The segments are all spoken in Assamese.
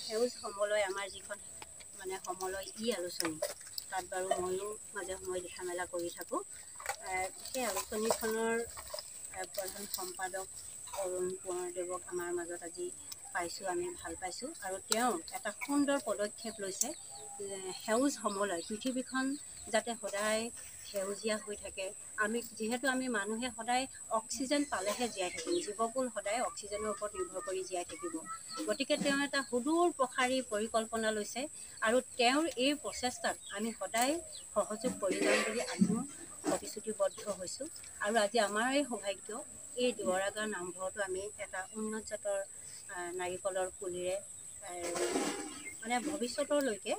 সেউজ সমলয় আমাৰ যিখন মানে সমলয় আলোচনী তাত বাৰু ময়ো মাজে সময়ে লিখা মেলা কৰি থাকোঁ। সেই আলোচনীখনৰ প্ৰধান সম্পাদক অৰুণ কোঁৱৰদেৱক আমাৰ মাজত আজি পাইছোঁ, আমি ভাল পাইছোঁ। আৰু তেওঁ এটা সুন্দৰ পদক্ষেপ লৈছে, সেউজ সমলয়, পৃথিৱীখন যাতে সদায় সেউজীয়া হৈ থাকে। যিহেতু আমি মানুহে সদায় অক্সিজেন পালেহে জীয়াই থাকিম, জীৱকুল সদায় অক্সিজেনৰ ওপৰত নিৰ্ভৰ কৰি জীয়াই থাকিব। গতিকে তেওঁ এটা সুদূৰ প্ৰসাৰী পৰিকল্পনা লৈছে আৰু তেওঁৰ এই প্ৰচেষ্টাত আমি সদায় সহযোগ কৰি যাম বুলি আমিও প্ৰতিশ্ৰুতিবদ্ধ হৈছোঁ। আৰু আজি আমাৰ এই সৌভাগ্য, এই দুৱৰাগাঁও নামঘৰতো আমি এটা উন্নত জাতৰ নাৰিকলৰ পুলিৰে মানে ভৱিষ্যতলৈকে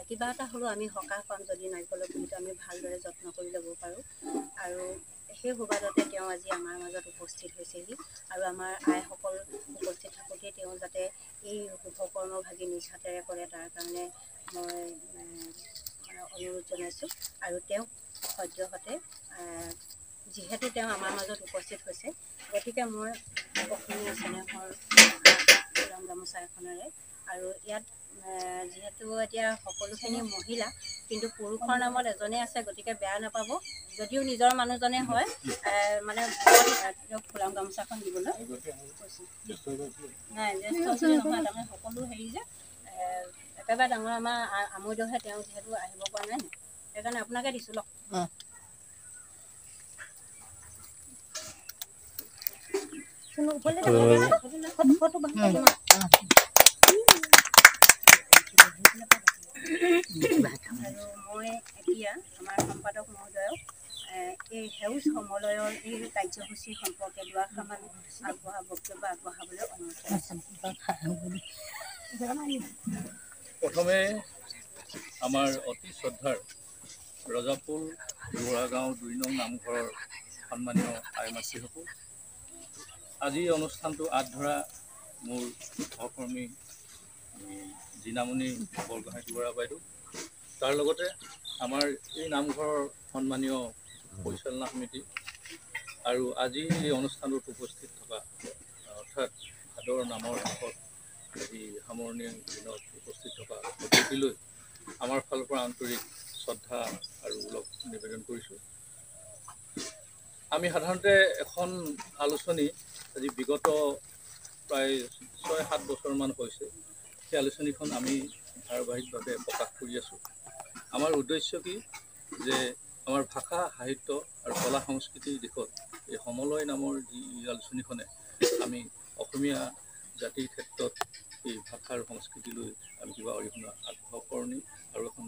কিবা এটা হ'লেও আমি সকাহ পাম যদি নাৰিকলৰ পুলিটো আমি ভালদৰে যত্ন কৰি ল'ব পাৰোঁ। আৰু সেই সুবাদতে তেওঁ আজি আমাৰ মাজত উপস্থিত হৈছেহি আৰু আমাৰ আইসকল উপস্থিত থাকোঁতেই তেওঁ যাতে এই শুভকৰ্মভাগি নিজ হাতেৰে কৰে, তাৰ কাৰণে মই অনুৰোধ জনাইছোঁ। আৰু তেওঁক সদ্যহতে যিহেতু তেওঁ আমাৰ মাজত উপস্থিত হৈছে, গতিকে মই অসমীয়া চেনেহৰ ফুলাম গামোচা এখনেৰে আৰু ইয়াত যিহেতু এতিয়া সকলোখিনি মহিলা, কিন্তু পুৰুষৰ নামত এজনে আছে, গতিকে বেয়া নাপাব যদিও নিজৰ মানুহজনে হয়, মানে ফুলাম গামোচাখন দিবলৈ নাই জ্যেষ্ঠ নহয়, তাৰমানে সকলো হেৰি যে একেবাৰে ডাঙৰ আমাৰ আমৈদহে, তেওঁ যিহেতু আহিব পৰা নাই, সেইকাৰণে আপোনাকে দিছোঁ লওক। আৰু মই এতিয়া আমাৰ সম্পাদক মহোদয়ক এই সেউজ সমলয়ৰ এই কাৰ্যসূচী সম্পৰ্কে দুআষাৰমান বক্তব্য আগবঢ়াবলৈ অনুৰোধ জনাইছোঁ। প্ৰথমে আমাৰ অতি শ্ৰদ্ধাৰ ৰজাপুৰ দুৱৰাগাঁও ২ নং নামঘৰৰ সন্মানীয় আই মাতৃসকল, আজি অনুষ্ঠানটো আঁত ধৰা মোৰ সহকৰ্মী জিনামণি বৰগোহাঁই দুৱৰা বাইদেউ, তাৰ লগতে আমাৰ এই নামঘৰৰ সন্মানীয় পৰিচালনা সমিতি আৰু আজি এই অনুষ্ঠানটোত উপস্থিত থকা অৰ্থাৎ ভাদৰ নামৰ শেষত এই সামৰণি দিনত উপস্থিত থকা অতিথিলৈ আমাৰ ফালৰ পৰা আন্তৰিক শ্ৰদ্ধা আৰু ওলগ নিবেদন কৰিছোঁ। আমি সাধাৰণতে এখন আলোচনী আজি বিগত প্ৰায় ৬-৭ বছৰমান হৈছে, সেই আলোচনীখন আমি ধাৰাবাহিকভাৱে প্ৰকাশ কৰি আছোঁ। আমাৰ উদ্দেশ্য কি যে আমাৰ ভাষা, সাহিত্য আৰু কলা সংস্কৃতিৰ দিশত এই সমলয় নামৰ যি আলোচনীখনে আমি অসমীয়া জাতিৰ ক্ষেত্ৰত এই ভাষা আৰু সংস্কৃতিলৈ আমি কিবা অৰিহণা আগবঢ়াব পাৰোঁ আৰু এখন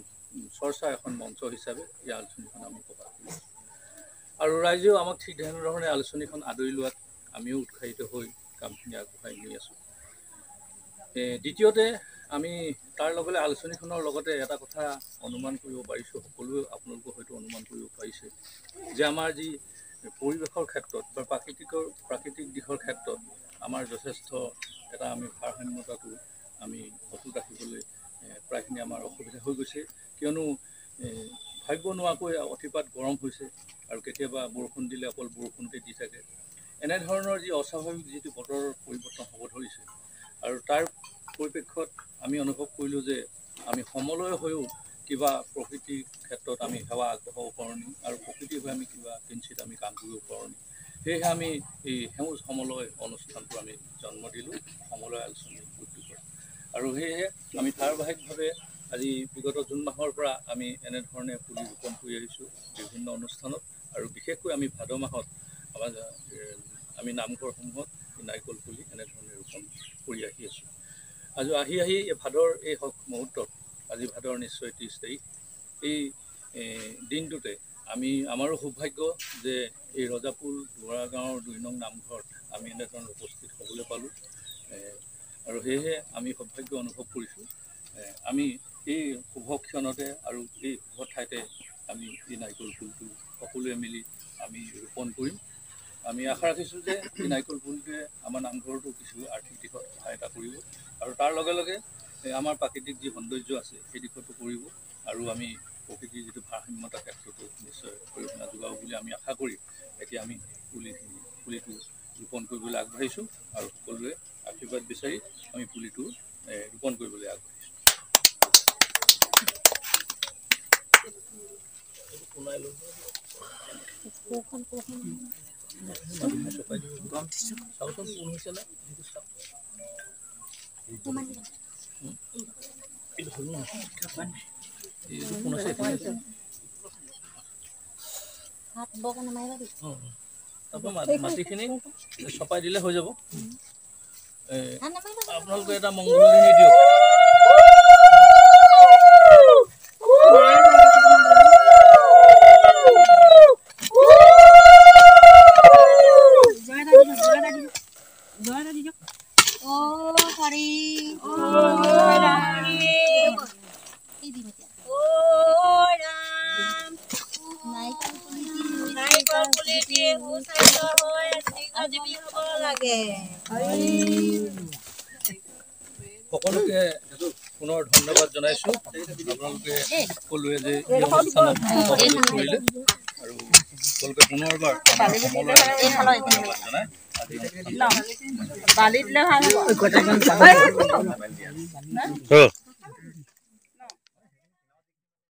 চৰ্চা এখন মঞ্চ হিচাপে এই আলোচনীখন আমি প্ৰকাশ কৰিছোঁ। আৰু ৰাইজেও আমাক ঠিক তেনেধৰণে আলোচনীখন আদৰি লোৱাত আমিও উৎসাহিত হৈ কামখিনি আগবঢ়াই নি আছোঁ। দ্বিতীয়তে আমি তাৰ লগতে আলোচনীখনৰ লগতে এটা কথা অনুমান কৰিব পাৰিছোঁ, সকলোৱে আপোনালোকে হয়তো অনুমান কৰিব পাৰিছে যে আমাৰ যি পৰিৱেশৰ ক্ষেত্ৰত বা প্ৰাকৃতিক দিশৰ ক্ষেত্ৰত আমাৰ যথেষ্ট এটা আমি ভাৰসাম্যতাটো আমি অটুট ৰাখিবলৈ প্ৰায়খিনি আমাৰ অসুবিধা হৈ গৈছে, কিয়নো ভাবিব নোৱাৰাকৈ অতিপাত গৰম হৈছে আৰু কেতিয়াবা বৰষুণ দিলে অকল বৰষুণতে দি থাকে। এনেধৰণৰ যি অস্বাভাৱিক যিটো বতৰৰ পৰিৱৰ্তন হ'ব ধৰিছে, আৰু তাৰ পৰিপ্ৰেক্ষত আমি অনুভৱ কৰিলোঁ যে আমি সমলয় হৈও কিবা প্ৰকৃতিৰ ক্ষেত্ৰত আমি সেৱা আগবঢ়াব পাৰোঁ নি, আৰু প্ৰকৃতিৰ হৈ আমি কিবা কিঞ্চিত আমি কাম কৰিব পাৰোঁ নি। সেয়েহে আমি এই সেউজ সমলয় অনুষ্ঠানটো আমি জন্ম দিলোঁ, সমলয় আলোচনী উদ্যোগত। আৰু সেয়েহে আমি ধাৰাবাহিকভাৱে আজি বিগত জুন মাহৰ পৰা আমি এনেধৰণে পুলি ৰোপণ কৰি আহিছোঁ বিভিন্ন অনুষ্ঠানত, আৰু বিশেষকৈ আমি ভাদ মাহত আমি নামঘৰসমূহত নাৰিকল পুলি এনেধৰণে ৰোপণ কৰি আহি আছোঁ। আহি এই ভাদৰ এই মুহূৰ্তত, আজি ভাদৰ নিশ্চয় 30 তাৰিখ, এই দিনটোতে আমাৰো সৌভাগ্য যে এই ৰজাপুৰ দুৱৰাগাঁৱৰ ২ নং নামঘৰত আমি এনেধৰণে উপস্থিত হ'বলৈ পালোঁ। আৰু সেয়েহে আমি সৌভাগ্য অনুভৱ কৰিছোঁ। আমি এই শুভ ক্ষণতে আৰু এই শুভ ঠাইতে আমি এই নাৰিকল পুলিটো সকলোৱে মিলি আমি ৰোপণ কৰিম। আমি আশা ৰাখিছোঁ যে এই নাৰিকল পুলিটোৱে আমাৰ নামঘৰতো কিছু আৰ্থিক দিশত সহায় এটা কৰিব, আৰু তাৰ লগে লগে আমাৰ প্ৰাকৃতিক যি সৌন্দৰ্য আছে সেই দিশতো কৰিব, আৰু আমি প্ৰকৃতিৰ যিটো ভাৰসাম্যতাৰ ক্ষেত্ৰতো নিশ্চয় অৰিহণা যোগাব বুলি আমি আশা কৰি এতিয়া আমি পুলিটো ৰোপণ কৰিবলৈ আগবাঢ়িছোঁ, আৰু সকলোৱে আশীৰ্বাদ বিচাৰি আমি পুলিটো ৰোপণ কৰিবলৈ আগবাঢ়িছোঁ। মাটিখিনি চপাই দিলে হৈ যাব। আপোনালোকে এটা মংগলদৈ দিয়ক। সকলোকে পুনৰ ধন্যবাদ জনাইছোঁ। আপোনালোকে সকলোৱে যে এই অনুষ্ঠানত সহযোগ কৰিলে আৰু সকলোকে পুনৰবাৰ ধন্যবাদ জনাই